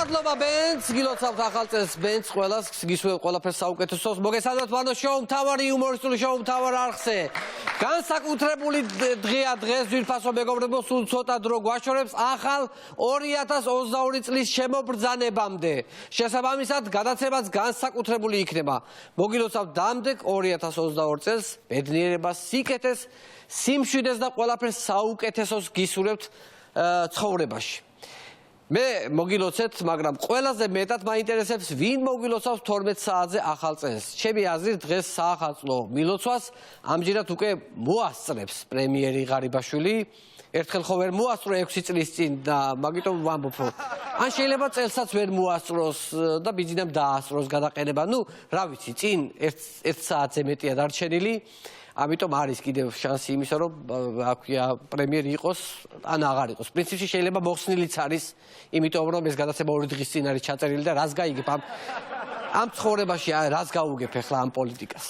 მადლობა ბენც, გილოცავთ ახალ წელს ბენც ყველას, გისურვებთ ყველაფერს საუკეთესოს. მოგესალმებით ბანო შოუ მთავარი იუმორისტული შოუ მთავარ არხზე. განსაკუთრებული დღეა დღეს ძვირფასო მეგობრებო, სულ ცოტა დრო გვაშორებს ახალ 2022 წლის შემობრძანებამდე. შესაბამისად, გადაცემაც განსაკუთრებული იქნება. მოგილოცავთ დამდეგ 2022 წელს ბედნიერებას, სიკეთეს, სიმშვიდეს და ყველაფერს საუკეთესოს გისურვებთ ცხოვრებაში. მე მოგილოცეთ, მაგრამ ყველაზე მეტად მაინტერესებს ვინ მოგილოცავს 12 საათზე ახალ წელს. ჩემი აზრით დღეს საახალწლო მილოცვას ამჯერად უკვე მოასწრებს პრემიერი ღარიბაშვილი. ერთხელ ხო ვერ მოასწრო 6 წლის წინ და მაგიტომ ვამბობ, რომ ან შეიძლება წელსაც ვერ მოასწროს და ბიძინამ დაასწროს გადაყენება. ნუ, რა ვიცი, წინ 1 საათზე მეტია დარჩენილი. ამიტომ არის კიდევ შანსი იმისა, რომ პრემიერი იყოს, ან აღარ იყოს. პრინციპში შეიძლება მოხსნილიც არის, იმიტომ რომ ეს გადაცემა 2 დღის წინ არის ჩაწერილი და რას გაიგებ ამ ცხოვრებაში, რას გაუგებ ახლა ამ პოლიტიკას.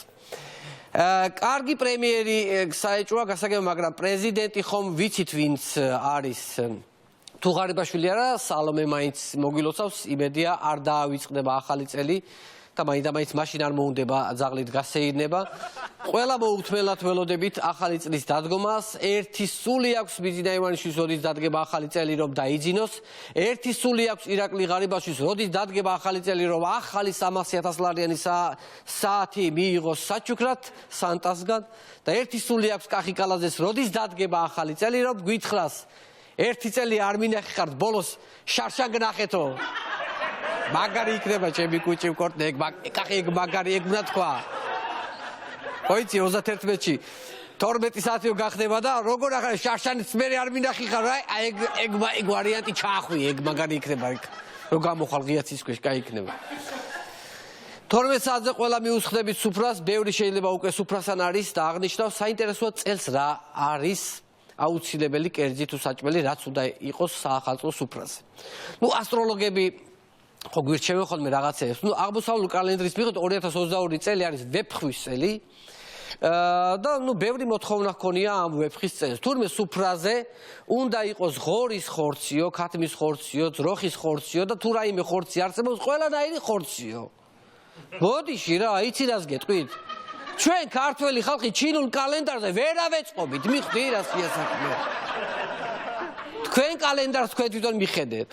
კარგი პრემიერი საეჭვოა გასაგებია, მაგრამ პრეზიდენტი ხომ ვიცით ვინც არის. თუ ღარიბაშვილი არა, სალომე მაინც მოგილოცავს, იმედია არ დაავიწყდება ახალი წელი. და მაინც მაშინ არ მოუნდება ძაღლით გასეირნება. ყველა მოუთმელად ველოდებით ახალი წლის დადგომას. ერთი სული აქვს ბიძინა ივანიშვილს, როდის დადგება ახალი წელი, რომ დაიძინოს. ერთი სული აქვს ირაკლი ღარიბაშვილს, როდის დადგება ახალი წელი, რომ ახალი 300,000 ლარიანი საათი მიიღოს საჩუქრად სანტასგან. და ერთი სული აქვს კახი კალაძეს, როდის დადგება ახალი წელი, რომ გვითხრას. ერთი წელი არ მინახიხართ, ბოლოს შარშან გნახეთო. მაგარი იქნება ჩემი კუჭი ვკორტნე, ეგ მაგარი ეგ უნდა თქვა. ხოიცი 31-ში 12 საათიო გახდება და როგორ ახლა შარშანიც მე არ მინახიხარ, ეგ ვარიანტი ჩაახვი, ეგ მაგარი იქნება, რომ გამოხვალ ღიაცის ქვეშ, კაი იქნება. 12 საათზე ყველა მიუსხდებით სუფრას, ბევრი შეიძლება უკვე სუფრასთან არის და აღნიშნავს საინტერესოა წელს რა არის აუცილებელი კერძი თუ საჭმელი, რაც უნდა იყოს საახალწლო სუფრაზე. ნუ ასტროლოგები ხო გვირჩევენ ხოლმე რაღაცეებს. ნუ აღმოსავლური კალენდრის მიხედვით 2022 წელი არის ვეფხვის წელი. და ნუ ბევრი მოთხოვნა ჰქონია ამ ვეფხის წელს. თურმე სუფრაზე უნდა იყოს ღორის ხორციო, ქათმის ხორციო, ძროხის ხორციო და თუ რაიმე ხორცი არსებობს, ყველანაირი ხორციო. ბოდიში რა, იცი რას გეტყვით? ჩვენ ქართველი ხალხი ჩინურ კალენდარზე ვერ ავეწყობით, მიხვდი რას იასაქმე. თქვენ კალენდარს თქვენ თვითონ მიხედეთ.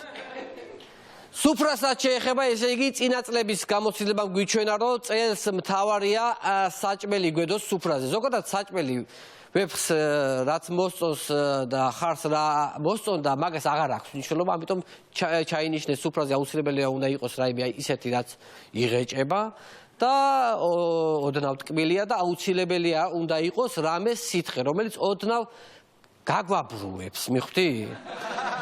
სუფრასაც შეეხება, ესე იგი წინა წლების გამოცდილებამ გვიჩვენა, რომ წელს მთავარია საჭმელი გვედოს სუფრაზე. ზოგადად საჭმელი ვეფხს რაც მოსწონს და ხარს რა მოსწონდა, მაგას აღარ აქვს მნიშვნელობა, ამიტომ ჩაინიშნეს სუფრაზე აუცილებელია უნდა იყოს რაიმე ისეთი, რაც იღეჭება და ოდნავ ტკბილია და აუცილებელია უნდა იყოს რამე სითხე, რომელიც ოდნავ გაგვაბრუებს, მიხვდი?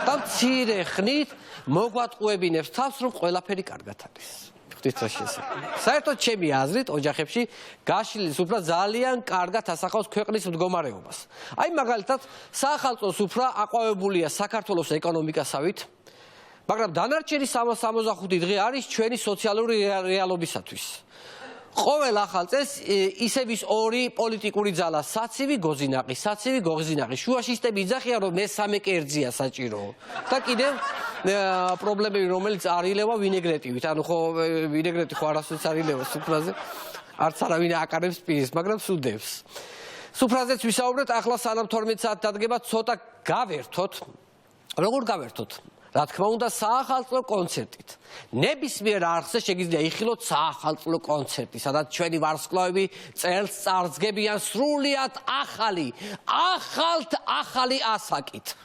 და მცირე ხნით მოგვატყუებინებს თავს, რომ ყველაფერი კარგად არის. მიხვდით რა შესაძლოა. საერთოდ ჩემი აზრით, ოჯახებში გაშლილი სუფრა ძალიან კარგად ასახავს ქვეყნის მდგომარეობას. აი მაგალითად, საახალწლო სუფრა აყვავებულია საქართველოს ეკონომიკასავით, მაგრამ დანარჩენი 65 დღე არის ჩვენი სოციალური რეალობისათვის. ყოველ ახალ წელს ისევის ორი პოლიტიკური ძალა, საცივი გოზინაყი, საცივი გოგზინაყი. შუაში ისტები იძახიან, რომ მესამე კერძია საჭირო. და კიდევ პრობლემები, რომელიც არ ილევა ვინეგრეტივით. ანუ ხო ვინეგრეტი ხო არასოდეს არ ილევა სუფრაზე. არც არავინ აკარებს პირის, მაგრამ სუდევს. სუფრაზეც ვისაუბრეთ, ახლა სანამ 12 საათი დადგება, ცოტა გავერთოთ. როგორ გავერთოთ? რა თქმა უნდა, საახალწლო კონცერტით. ნებისმიერ არხზე შეგიძლია იხილოთ საახალწლო კონცერტი, სადაც ჩვენი ვარსკვლავები წელს წარსდგებიან სრულიად ახალი ასაკით.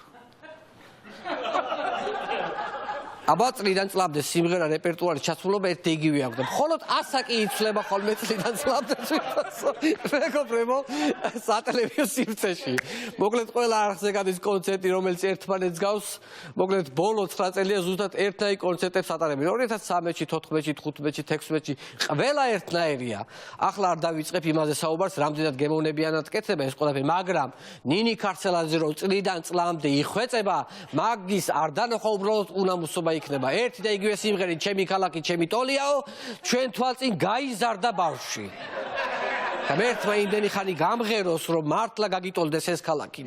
აბა წლიდან წლამდე სიმღერა რეპერტუარის ჩაცვლობა ერთ იგივე აქვს და მხოლოდ ასაკი იცვლება ხოლმე წლიდან წლამდე მეგობრებო სატელევიზიო სივრცეში. მოკლედ ყველა არხზე გადის კონცერტი, რომელიც ერთმანეთს გავს. მოკლედ ბოლო 9 წელია ზუსტად ერთნაირ კონცერტებს ატარებენ. 2013-ში, 14-ში, 15-ში, 16-ში ყველა ერთნაირია. ახლა არ დავიწყებ იმაზე საუბარს, რამდენად გემოვნებიანად კეთდება ეს ყველაფერი, მაგრამ ნინი ქარცელაძე რო წლიდან წლამდე იხვეწება, მაგის არ დანახვა უბრალოდ უნამუსობა იქნება. ერთი და იგივე სიმღერით ჩემი ქალაქი, ჩემი ტოლიაო, ჩვენ თვალწინ გაიზარდა ბავშვი. და მე ერთმა იმდენი ხანი გამღეროს, რომ მართლა გაგიტოლდეს ეს ქალაქი.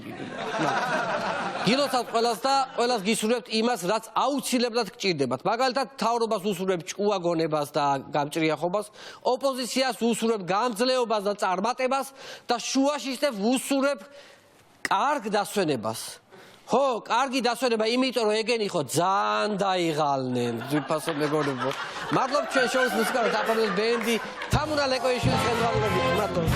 გილოცავთ ყველას და ყველას გისურვებთ იმას, რაც აუცილებლად გჭირდებათ. მაგალითად, მთავრობას უსურვებ ჭკუაგონებას და გამჭრიახობას, ოპოზიციას უსურვებ გამძლეობას და წარმატებას და შუაშისტებს უსურვებ კარგ დასვენებას. ხო, კარგი დასვენება, იმიტომ რომ ეგენი ხო ძალიან დაიღალნენ, ძვირფასო მეგობრებო. მადლობ ჩვენ შოუს მუსიკალურ დაფარველს ბენდი, თამურა ლეკოიშვილის ხელმძღვანელობით. მადლობ.